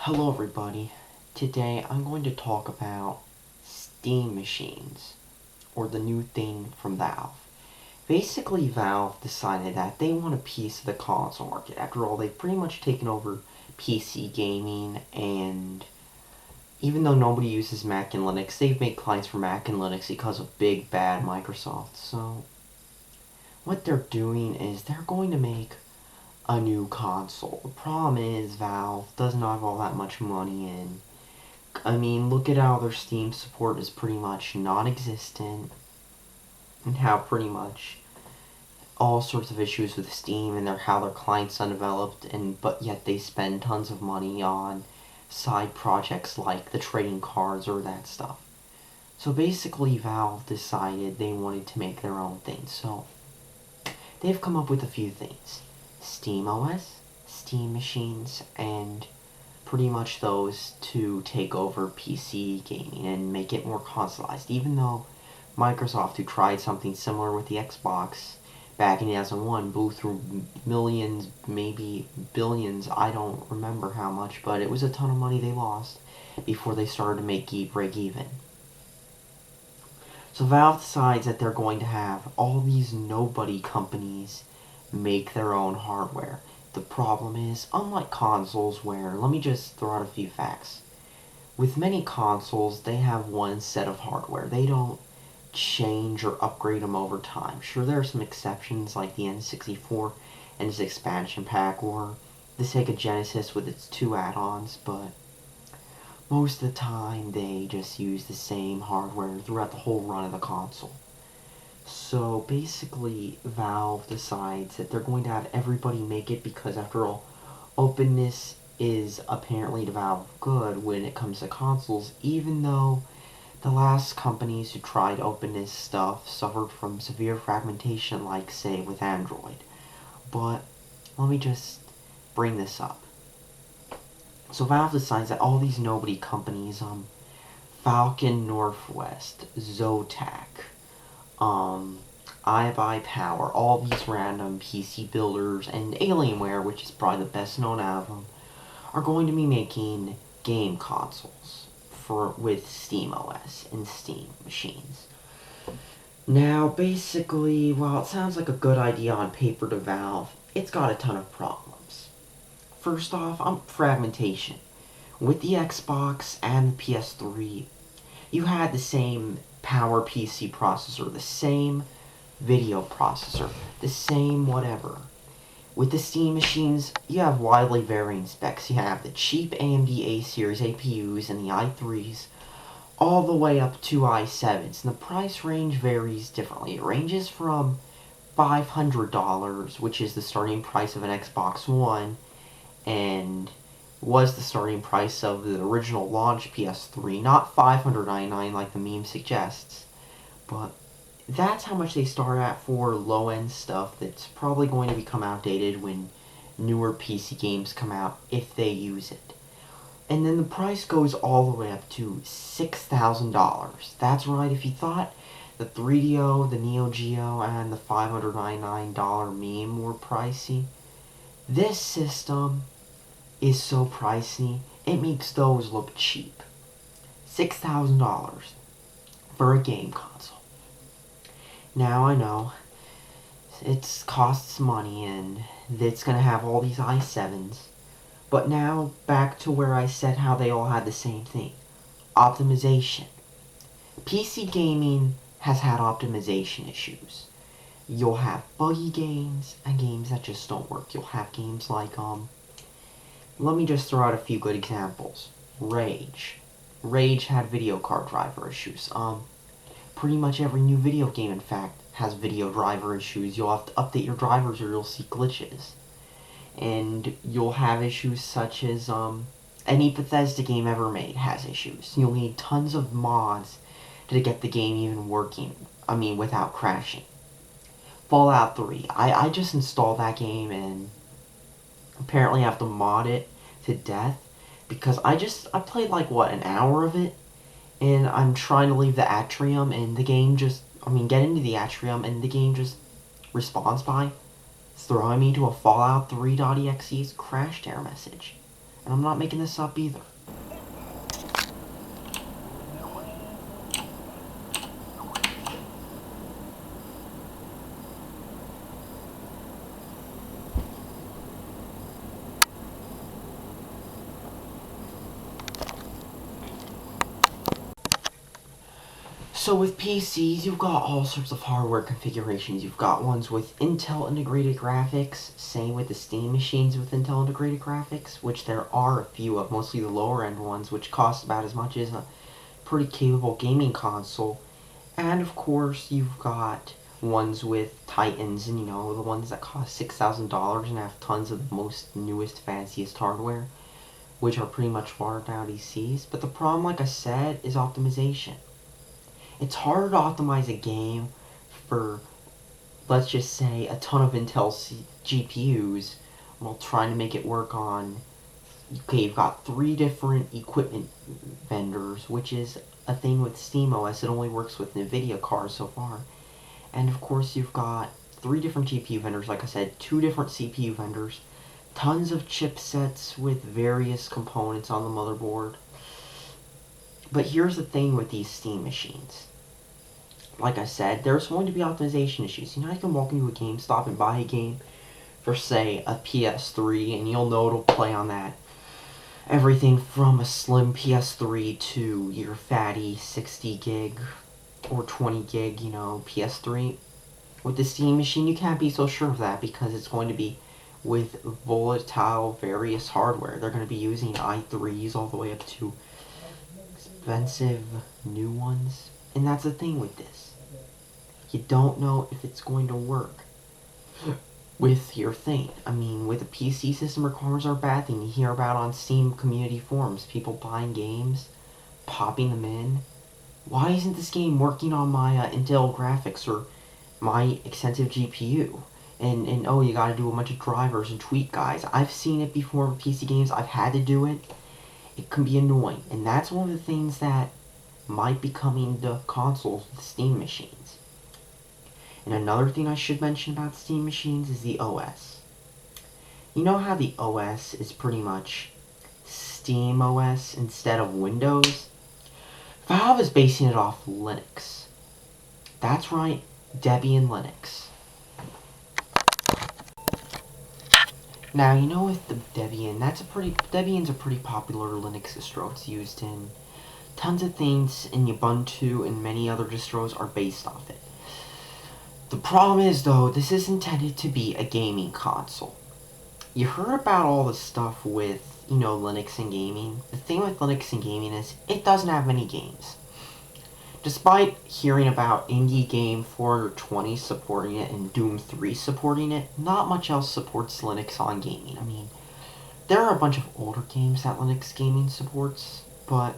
Hello everybody. Today I'm going to talk about Steam machines, or the new thing from Valve. Basically, Valve decided that they want a piece of the console market. After all, they've pretty much taken over PC gaming, and even though nobody uses Mac and Linux, they've made clients for Mac and Linux because of big bad Microsoft. So what they're doing is they're going to make a new console. The problem is Valve does not have all that much money in. I mean, look at how their Steam support is pretty much non-existent, and how pretty much all sorts of issues with Steam and how their client's undeveloped, and but yet they spend tons of money on side projects like the trading cards or that stuff. So basically, Valve decided they wanted to make their own thing. So they've come up with a few things: Steam OS, Steam machines, and pretty much those to take over PC gaming and make it more consoleized. Even though Microsoft, who tried something similar with the Xbox back in 2001, blew through millions, maybe billions, I don't remember how much, but it was a ton of money they lost before they started to break even. So Valve decides that they're going to have all these nobody companies make their own hardware. The problem is, unlike consoles where, let me just throw out a few facts. With many consoles, they have one set of hardware. They don't change or upgrade them over time. Sure, there are some exceptions like the N64 and its expansion pack, or the Sega Genesis with its two add-ons, but most of the time they just use the same hardware throughout the whole run of the console. So basically, Valve decides that they're going to have everybody make it because, after all, openness is apparently to Valve good when it comes to consoles, even though the last companies who tried openness stuff suffered from severe fragmentation, like, say, with Android. But let me just bring this up. So Valve decides that all these nobody companies, Falcon Northwest, Zotac, iBuyPower, all these random PC builders, and Alienware, which is probably the best known out of them, are going to be making game consoles with SteamOS and Steam machines. Now, basically, while it sounds like a good idea on paper to Valve, it's got a ton of problems. First off, fragmentation. With the Xbox and the PS3, you had the same PowerPC processor, the same video processor, the same whatever. With the Steam machines, you have widely varying specs. You have the cheap AMD A-series APUs and the i3s, all the way up to i7s, and the price range varies differently. It ranges from $500, which is the starting price of an Xbox One, and was the starting price of the original launch PS3, not $599 like the meme suggests, but that's how much they start at for low-end stuff that's probably going to become outdated when newer PC games come out, if they use it. And then the price goes all the way up to $6,000. That's right, if you thought the 3DO, the Neo Geo, and the $599 meme were pricey, this system is so pricey, it makes those look cheap. $6,000 for a game console. Now, I know, it costs money, and it's going to have all these i7s, but now, back to where I said how they all had the same thing. Optimization. PC gaming has had optimization issues. You'll have buggy games, and games that just don't work. You'll have games like, let me just throw out a few good examples. Rage. Rage had video card driver issues. Pretty much every new video game, in fact, has video driver issues. You'll have to update your drivers or you'll see glitches. And you'll have issues such as, any Bethesda game ever made has issues. You'll need tons of mods to get the game even working. Without crashing. Fallout 3. I just installed that game and apparently have to mod it to death because I played like an hour of it, and I'm trying to leave the atrium and the game get into the atrium and the game just responds by throwing me to a Fallout 3.exe crash error message. And I'm not making this up either. So with PCs, you've got all sorts of hardware configurations. You've got ones with Intel integrated graphics, same with the Steam machines with Intel integrated graphics, which there are a few of, mostly the lower end ones, which cost about as much as a pretty capable gaming console. And of course, you've got ones with Titans, and the ones that cost $6,000 and have tons of the most newest, fanciest hardware, which are pretty much watered down ECs. But the problem, like I said, is optimization. It's harder to optimize a game for, let's just say, a ton of Intel GPUs while trying to make it work on, okay, you've got 3 different equipment vendors, which is a thing with SteamOS. It only works with NVIDIA cards so far. And of course you've got 3 different GPU vendors, like I said, 2 different CPU vendors, tons of chipsets with various components on the motherboard. But here's the thing with these Steam machines. Like I said, there's going to be optimization issues. You can walk into a GameStop and buy a game for, say, a PS3, and you'll know it'll play on that. Everything from a slim PS3 to your fatty 60 gig or 20 gig, PS3. With the Steam machine, you can't be so sure of that because it's going to be with volatile various hardware. They're going to be using i3s all the way up to expensive new ones. And that's the thing with this. You don't know if it's going to work with your thing. With a PC system, requirements are a bad thing. You hear about on Steam community forums, people buying games, popping them in. Why isn't this game working on my Intel graphics or my extensive GPU? And oh, you gotta do a bunch of drivers and tweak guides. I've seen it before with PC games. I've had to do it. It can be annoying. And that's one of the things that might be coming to consoles with Steam machines. And another thing I should mention about Steam machines is the OS. You know how the OS is pretty much Steam OS instead of Windows? Valve is basing it off Linux. That's right, Debian Linux. Now, with the Debian, Debian's a pretty popular Linux distro. It's used in tons of things, and Ubuntu and many other distros are based off it. The problem is, though, this is intended to be a gaming console. You heard about all the stuff with, Linux and gaming. The thing with Linux and gaming is it doesn't have many games. Despite hearing about Indie Game 420 supporting it and Doom 3 supporting it, not much else supports Linux on gaming. There are a bunch of older games that Linux gaming supports, that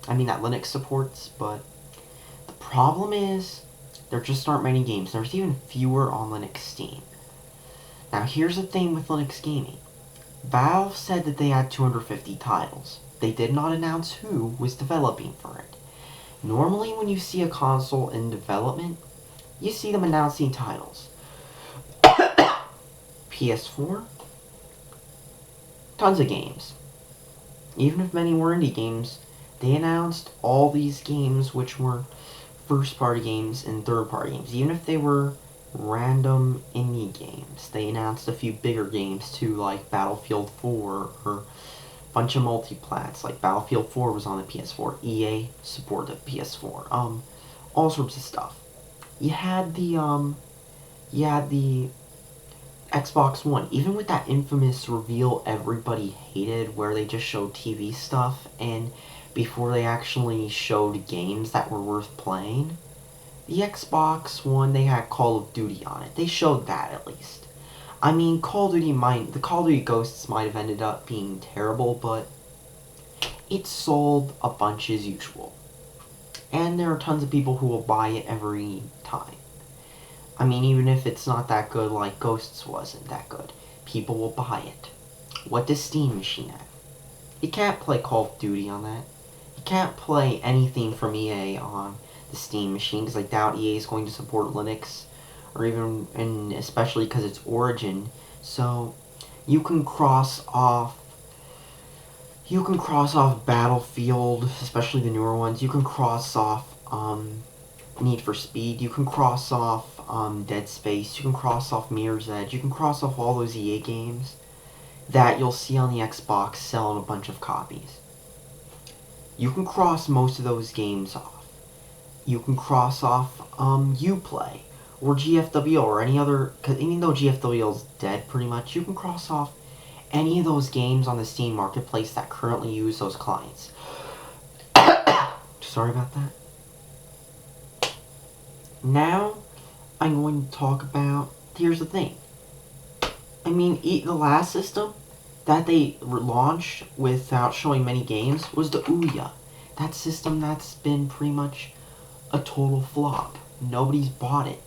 Linux supports, but the problem is there just aren't many games. There's even fewer on Linux Steam. Now here's the thing with Linux gaming. Valve said that they had 250 titles. They did not announce who was developing for it. Normally when you see a console in development, you see them announcing titles. PS4, tons of games. Even if many were indie games, they announced all these games which were first-party games and third-party games. Even if they were random indie games, they announced a few bigger games too, like Battlefield 4 or a bunch of multiplats. Like Battlefield 4 was on the PS4. EA supported the PS4. All sorts of stuff. You had the Xbox One. Even with that infamous reveal everybody hated, where they just showed TV stuff and before they actually showed games that were worth playing. The Xbox One, they had Call of Duty on it. They showed that at least. The Call of Duty Ghosts might have ended up being terrible, but it sold a bunch as usual. And there are tons of people who will buy it every time. Even if it's not that good, like Ghosts wasn't that good, people will buy it. What does Steam Machine have? You can't play Call of Duty on that. You can't play anything from EA on the Steam Machine, because I doubt EA is going to support Linux, or even, and especially because it's Origin. So you can cross off You can cross off Battlefield, especially the newer ones. You can cross off Need for Speed. You can cross off Dead Space. You can cross off Mirror's Edge. You can cross off all those EA games that you'll see on the Xbox selling a bunch of copies. You can cross most of those games off. You can cross off Uplay or GFW or any other, cause even though GFW is dead pretty much, you can cross off any of those games on the Steam Marketplace that currently use those clients. Sorry about that. Now, I'm going to talk about, here's the thing. I mean, the last system that they launched without showing many games was the Ouya. That system that's been pretty much a total flop. Nobody's bought it.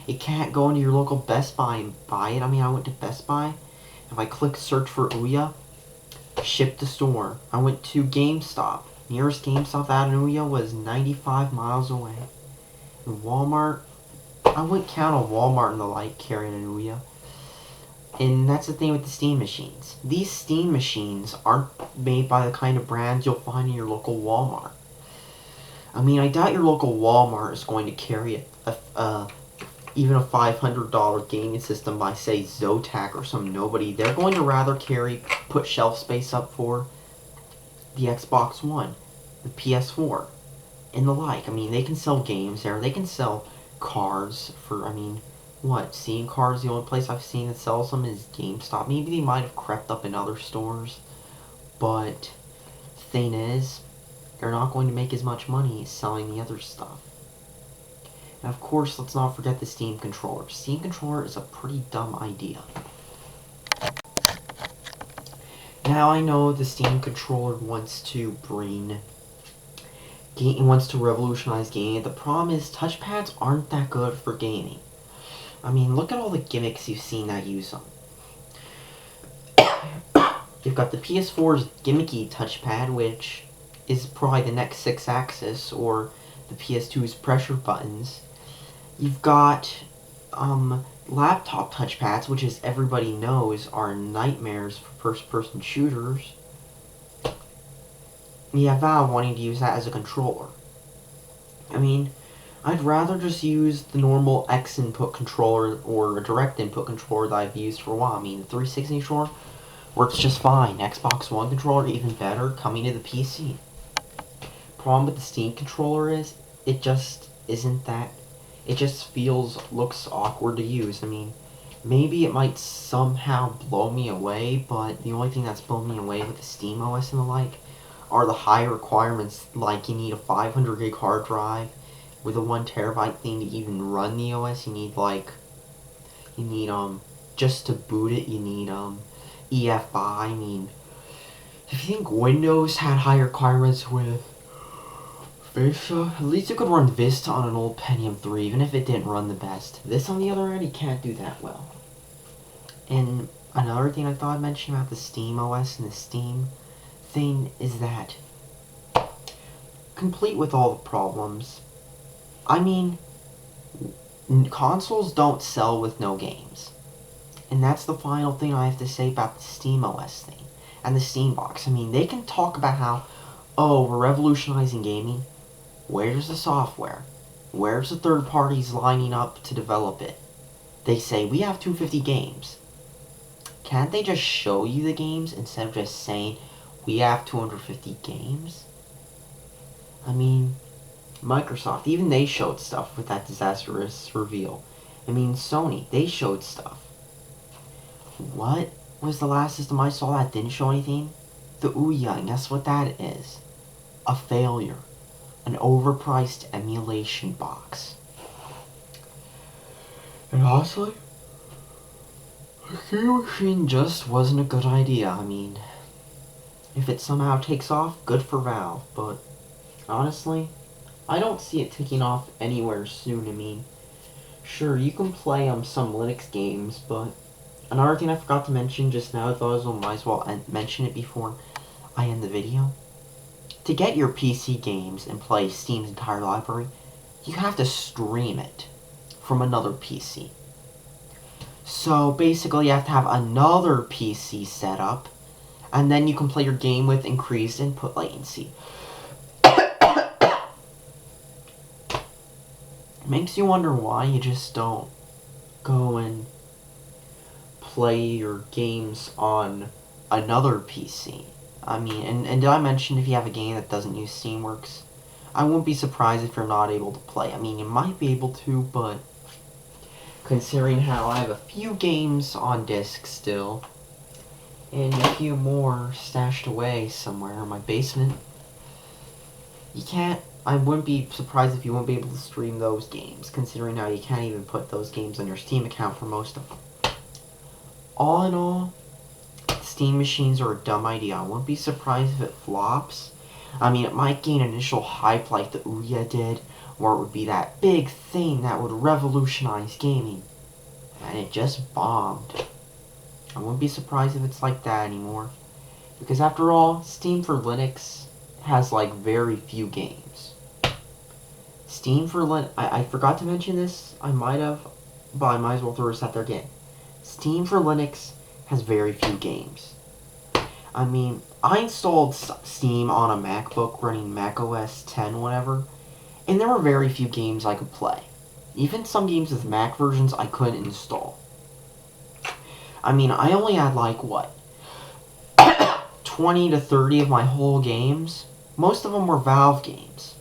It can't go into your local Best Buy and buy it. I mean, I went to Best Buy. If I click search for Ouya, ship to store. I went to GameStop. Nearest GameStop out in Ouya was 95 miles away. And Walmart, I wouldn't count a Walmart and the like carrying an Ouya. And that's the thing with the Steam machines. These Steam machines aren't made by the kind of brands you'll find in your local Walmart. I mean, I doubt your local Walmart is going to carry even a $500 gaming system by, say, Zotac or some nobody. They're going to rather put shelf space up for the Xbox One, the PS4, and the like. I mean, they can sell games there. They can sell cars for, I mean, what? Seeing cars, the only place I've seen that sells them is GameStop. Maybe they might have crept up in other stores, but the thing is, they're not going to make as much money selling the other stuff. And of course, let's not forget the Steam controller. Steam controller is a pretty dumb idea. Now I know the Steam controller wants to revolutionize gaming. The problem is touchpads aren't that good for gaming. I mean, look at all the gimmicks you've seen that use them. You've got the PS4's gimmicky touchpad, which is probably the next 6-axis, or the PS2's pressure buttons. You've got laptop touchpads, which, as everybody knows, are nightmares for first-person shooters. You have Valve wanting to use that as a controller. I mean, I'd rather just use the normal X input controller or a direct input controller that I've used for a while. I mean, the 360 controller works just fine. Xbox One controller, even better, coming to the PC. Problem with the Steam controller is, it just isn't that. It just looks awkward to use. I mean, maybe it might somehow blow me away, but the only thing that's blown me away with the Steam OS and the like are the high requirements, like you need a 500 gig hard drive with a 1 terabyte thing to even run the OS. You need just to boot it, you need EFI. I mean, if you think Windows had high requirements with Vista, at least you could run Vista on an old Pentium 3, even if it didn't run the best. This, on the other hand, you can't do that well. And another thing I thought I'd mention about the Steam OS and the Steam thing is that, complete with all the problems, I mean, consoles don't sell with no games. And that's the final thing I have to say about the Steam OS thing and the Steam box. I mean, they can talk about how, oh, we're revolutionizing gaming. Where's the software? Where's the third parties lining up to develop it? They say, we have 250 games. Can't they just show you the games instead of just saying, we have 250 games? I mean, Microsoft, even they showed stuff with that disastrous reveal. I mean, Sony, they showed stuff. What was the last system I saw that didn't show anything? The Ouya, and guess what that is? A failure. An overpriced emulation box. And honestly, the game machine just wasn't a good idea. I mean, if it somehow takes off, good for Valve, but honestly, I don't see it taking off anywhere soon. I mean, sure, you can play some Linux games, but another thing I forgot to mention just now, I thought I might as well mention it before I end the video. To get your PC games and play Steam's entire library, you have to stream it from another PC. So basically you have to have another PC set up, and then you can play your game with increased input latency. Makes you wonder why you just don't go and play your games on another PC. I mean, and did I mention if you have a game that doesn't use Steamworks? I won't be surprised if you're not able to play. I mean, you might be able to, but considering how I have a few games on disc still, and a few more stashed away somewhere in my basement, you can't. I wouldn't be surprised if you won't be able to stream those games, considering how you can't even put those games on your Steam account for most of them. All in all, Steam machines are a dumb idea. I wouldn't be surprised if it flops. I mean, it might gain initial hype like the Ouya did, where it would be that big thing that would revolutionize gaming. And it just bombed. I wouldn't be surprised if it's like that anymore. Because after all, Steam for Linux has like very few games. Steam for Linux, I forgot to mention this, I might have, but I might as well throw this out there again. Steam for Linux has very few games. I mean, I installed Steam on a MacBook running macOS 10 whatever, and there were very few games I could play. Even some games with Mac versions I couldn't install. I mean, I only had like, what, 20 to 30 of my whole games. Most of them were Valve games.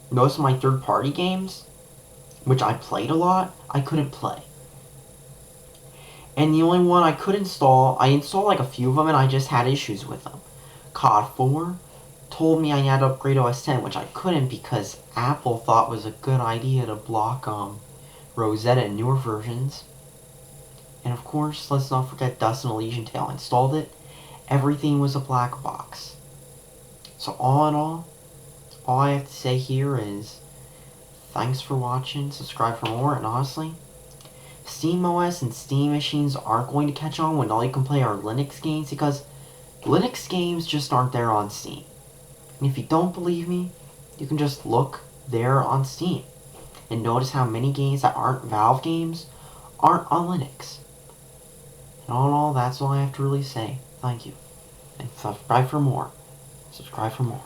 Most of my third-party games, which I played a lot, I couldn't play. And the only one I could install, I installed like a few of them and I just had issues with them. COD 4 told me I had to upgrade OS 10, which I couldn't because Apple thought it was a good idea to block Rosetta and newer versions. And of course, let's not forget Dust and Elysian Tale. I installed it. Everything was a black box. So all in all I have to say here is thanks for watching, subscribe for more, and honestly, SteamOS and Steam machines aren't going to catch on when all you can play are Linux games because Linux games just aren't there on Steam. And if you don't believe me, you can just look there on Steam and notice how many games that aren't Valve games aren't on Linux. And all in all, that's all I have to really say. Thank you. And subscribe for more. Subscribe for more.